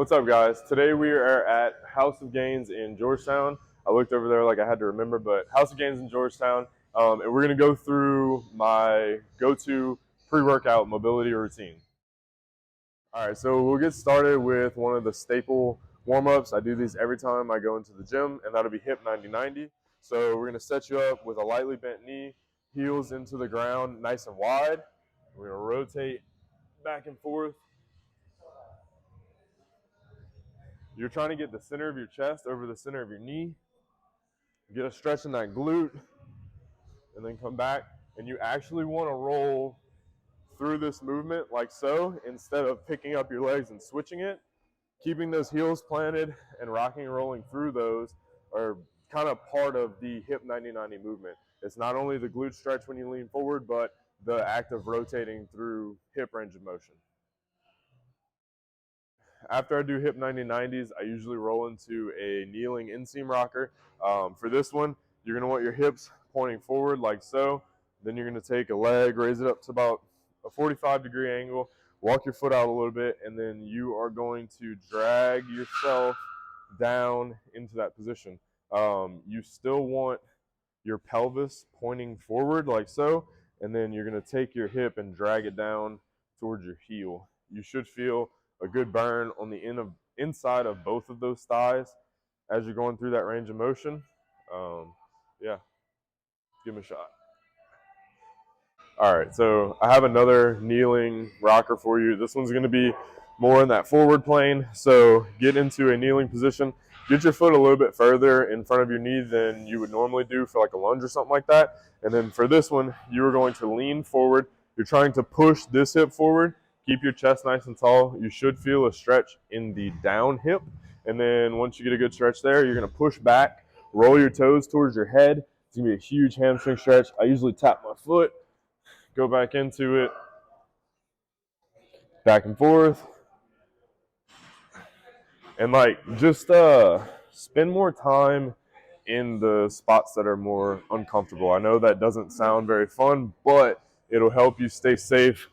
What's up, guys? Today we are at House of Gains in Georgetown. I looked over there like I had to remember, but House of Gains in Georgetown, and we're going to go through my go-to pre-workout mobility routine. All right, so we'll get started with one of the staple warm-ups. I do these every time I go into the gym, and that'll be hip 90-90. So we're going to set you up with a lightly bent knee, heels into the ground nice and wide. We're going to rotate back and forth. You're trying to get the center of your chest over the center of your knee. Get a stretch in that glute, and then come back. And you actually want to roll through this movement like so, instead of picking up your legs and switching it. Keeping those heels planted and rocking and rolling through those are kind of part of the hip 90-90 movement. It's not only the glute stretch when you lean forward, but the act of rotating through hip range of motion. After I do hip 90-90s, I usually roll into a kneeling inseam rocker. For this one, you're going to want your hips pointing forward like so. Then you're going to take a leg, raise it up to about a 45-degree angle, walk your foot out a little bit, and then you are going to drag yourself down into that position. You still want your pelvis pointing forward like so, and then you're going to take your hip and drag it down towards your heel. You should feel a good burn on the inside of both of those thighs as you're going through that range of motion. Yeah, give them a shot. All right, so I have another kneeling rocker for you. This one's going to be more in that forward plane. So get into a kneeling position. Get your foot a little bit further in front of your knee than you would normally do for like a lunge or something like that. And then for this one, you are going to lean forward. You're trying to push this hip forward. Keep your chest nice and tall. You should feel a stretch in the down hip. And then once you get a good stretch there, you're going to push back, roll your toes towards your head. It's going to be a huge hamstring stretch. I usually tap my foot, go back into it, back and forth. And like just spend more time in the spots that are more uncomfortable. I know that doesn't sound very fun, but it'll help you stay safe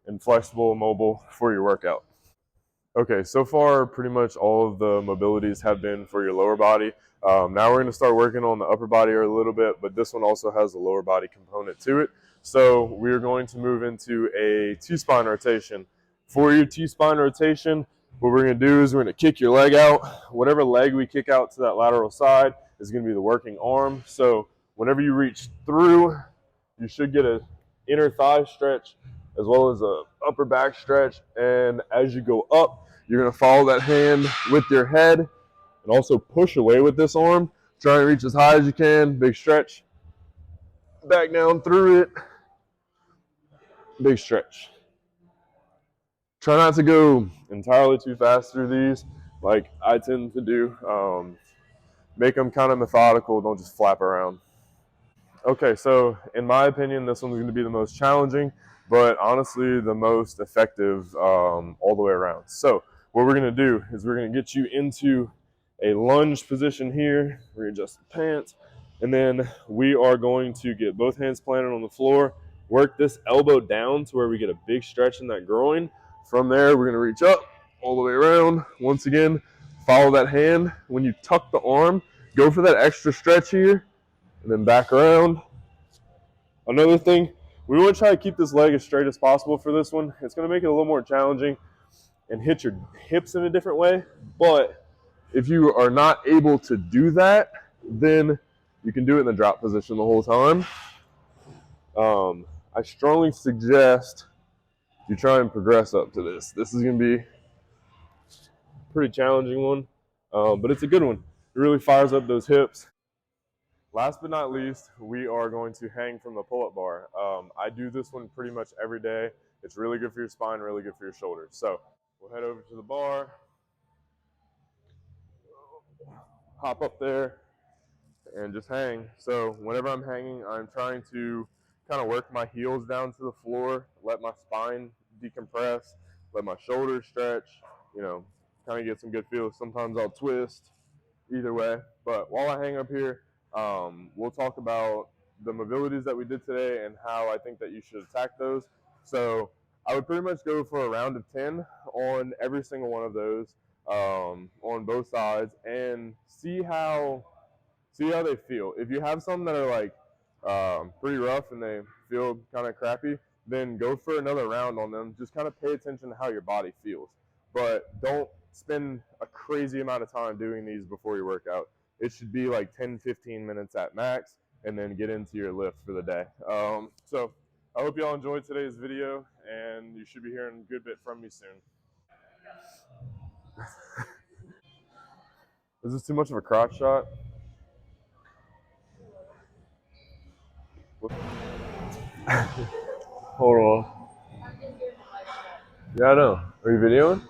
and flexible and mobile for your workout. Okay, so far pretty much all of the mobilities have been for your lower body. Now we're going to start working on the upper body a little bit, but this one also has a lower body component to it. So we're going to move into a T-spine rotation. For your T-spine rotation, what we're going to do is we're going to kick your leg out. Whatever leg we kick out to that lateral side is going to be the working arm. So whenever you reach through, you should get an inner thigh stretch as well as a upper back stretch. And as you go up, you're going to follow that hand with your head and also push away with this arm. Try and reach as high as you can. Big stretch. Back down through it. Big stretch. Try not to go entirely too fast through these like I tend to do. Make them kind of methodical. Don't just flap around. Okay, so in my opinion, this one's going to be the most challenging, but honestly the most effective all the way around. So what we're going to do is we're going to get you into a lunge position here, readjust the pants, and then we are going to get both hands planted on the floor, work this elbow down to where we get a big stretch in that groin. From there, we're going to reach up all the way around. Once again, follow that hand. When you tuck the arm, go for that extra stretch here, and then back around. Another thing, we want to try to keep this leg as straight as possible for this one. It's going to make it a little more challenging and hit your hips in a different way. But if you are not able to do that, then you can do it in the drop position the whole time. I strongly suggest you try and progress up to this. This is going to be a pretty challenging one, but it's a good one. It really fires up those hips. Last but not least, we are going to hang from the pull-up bar. I do this one pretty much every day. It's really good for your spine, really good for your shoulders. So we'll head over to the bar, hop up there, and just hang. So whenever I'm hanging, I'm trying to kind of work my heels down to the floor, let my spine decompress, let my shoulders stretch, kind of get some good feels. Sometimes I'll twist, either way. But while I hang up here, we'll talk about the mobilities that we did today and how I think that you should attack those. So I would pretty much go for a round of 10 on every single one of those, on both sides, and see how they feel. If you have some that are like pretty rough and they feel kind of crappy, then go for another round on them. Just kind of pay attention to how your body feels, but don't spend a crazy amount of time doing these before your workout. It should be like 10, 15 minutes at max, and then get into your lift for the day. So I hope y'all enjoyed today's video, and you should be hearing a good bit from me soon. Is this too much of a crotch shot? Hold on. Yeah, I know. Are you videoing?